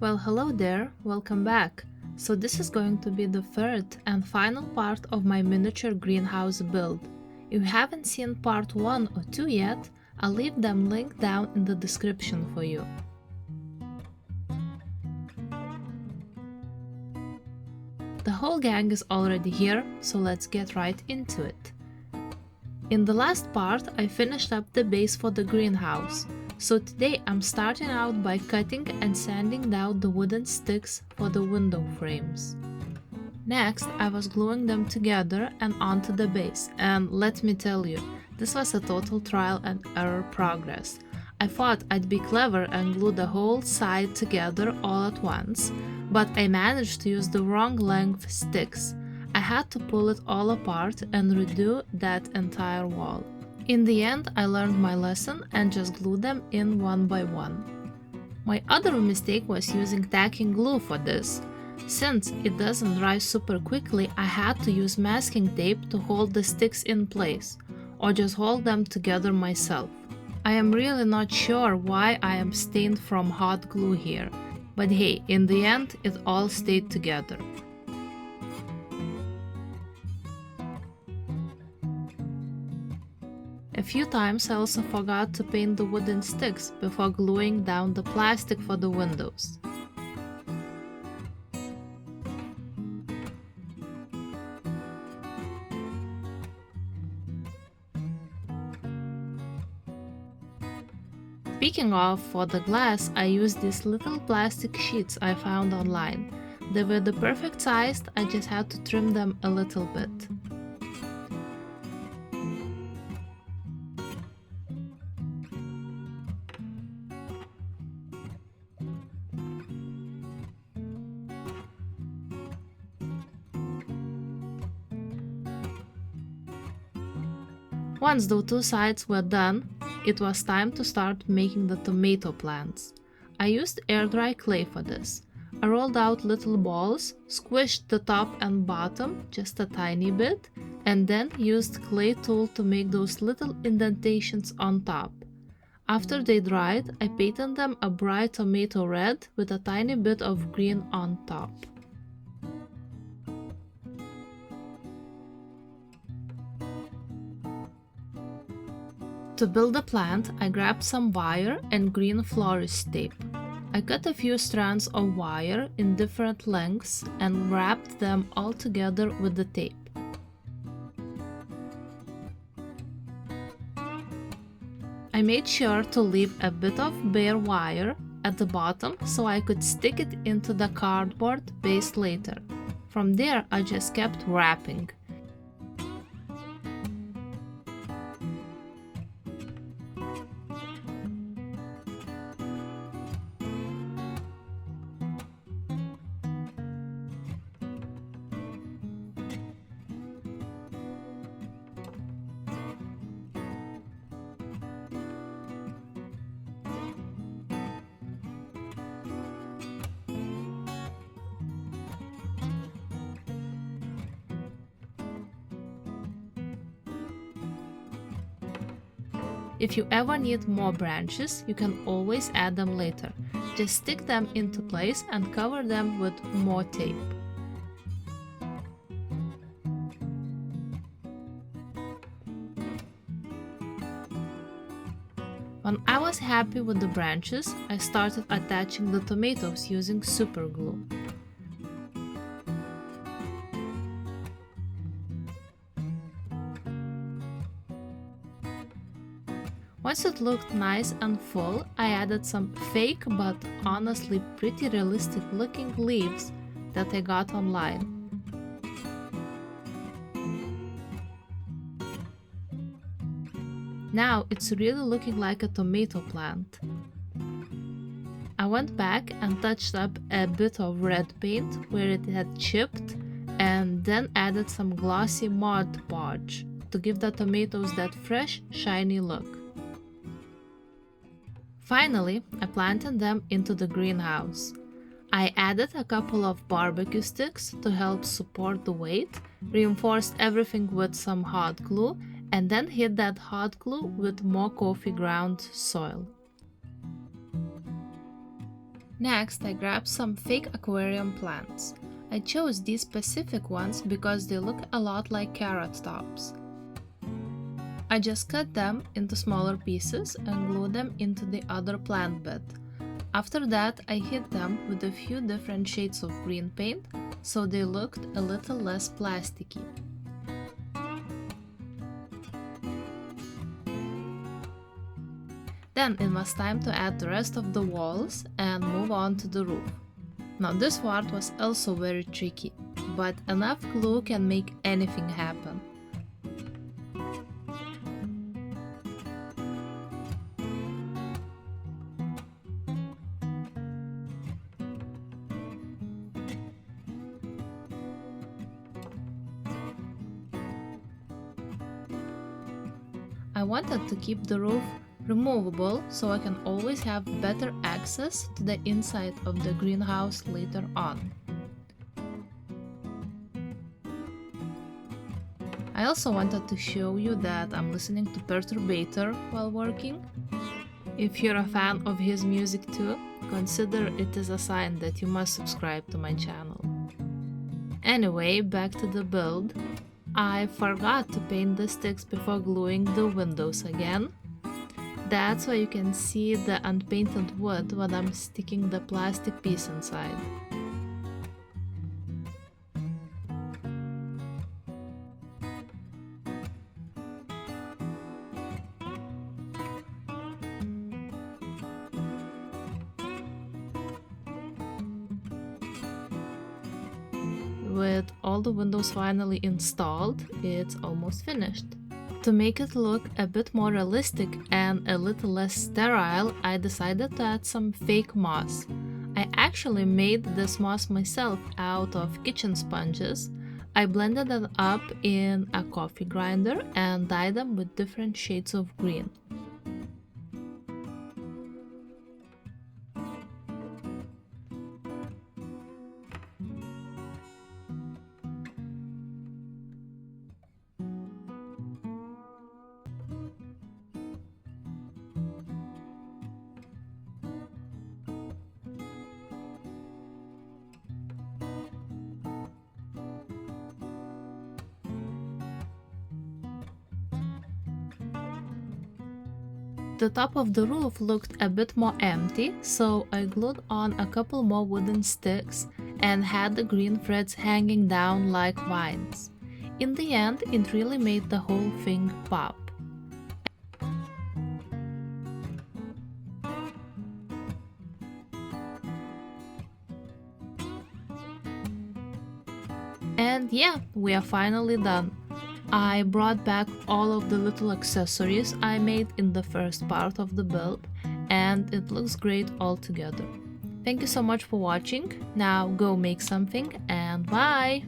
Well, hello there, welcome back. So this is going to be the third and final part of my miniature greenhouse build. If you haven't seen part 1 or 2 yet, I'll leave them linked down in the description for you. The whole gang is already here, so let's get right into it. In the last part, I finished up the base for the greenhouse. So today I'm starting out by cutting and sanding down the wooden sticks for the window frames. Next, I was gluing them together and onto the base, and let me tell you, this was a total trial and error progress. I thought I'd be clever and glue the whole side together all at once, but I managed to use the wrong length sticks. I had to pull it all apart and redo that entire wall. In the end, I learned my lesson and just glued them in one by one. My other mistake was using tacking glue for this. Since it doesn't dry super quickly, I had to use masking tape to hold the sticks in place, or just hold them together myself. I am really not sure why I am stained from hot glue here, but hey, in the end it all stayed together. A few times I also forgot to paint the wooden sticks before gluing down the plastic for the windows. Speaking of, for the glass, I used these little plastic sheets I found online. They were the perfect size, I just had to trim them a little bit. Once the two sides were done, it was time to start making the tomato plants. I used air dry clay for this. I rolled out little balls, squished the top and bottom just a tiny bit, and then used clay tool to make those little indentations on top. After they dried, I painted them a bright tomato red with a tiny bit of green on top. To build the plant, I grabbed some wire and green florist tape. I cut a few strands of wire in different lengths and wrapped them all together with the tape. I made sure to leave a bit of bare wire at the bottom so I could stick it into the cardboard base later. From there, I just kept wrapping. If you ever need more branches, you can always add them later. Just stick them into place and cover them with more tape. When I was happy with the branches, I started attaching the tomatoes using super glue. Once it looked nice and full, I added some fake but honestly pretty realistic looking leaves that I got online. Now it's really looking like a tomato plant. I went back and touched up a bit of red paint where it had chipped and then added some glossy Mod Podge to give the tomatoes that fresh, shiny look. Finally, I planted them into the greenhouse. I added a couple of barbecue sticks to help support the weight, reinforced everything with some hot glue, and then hit that hot glue with more coffee ground soil. Next, I grabbed some fake aquarium plants. I chose these specific ones because they look a lot like carrot tops. I just cut them into smaller pieces and glued them into the other plant bed. After that, I hit them with a few different shades of green paint so they looked a little less plasticky. Then it was time to add the rest of the walls and move on to the roof. Now this part was also very tricky, but enough glue can make anything happen. I wanted to keep the roof removable so I can always have better access to the inside of the greenhouse later on. I also wanted to show you that I'm listening to Perturbator while working. If you're a fan of his music too, consider it as a sign that you must subscribe to my channel. Anyway, back to the build. I forgot to paint the sticks before gluing the windows again. That's why you can see the unpainted wood when I'm sticking the plastic piece inside. With all the windows finally installed, it's almost finished. To make it look a bit more realistic and a little less sterile, I decided to add some fake moss. I actually made this moss myself out of kitchen sponges. I blended it up in a coffee grinder and dyed them with different shades of green. The top of the roof looked a bit more empty, so I glued on a couple more wooden sticks and had the green threads hanging down like vines. In the end, it really made the whole thing pop. And yeah, we are finally done. I brought back all of the little accessories I made in the first part of the build, and it looks great all together. Thank you so much for watching. Now go make something, and bye!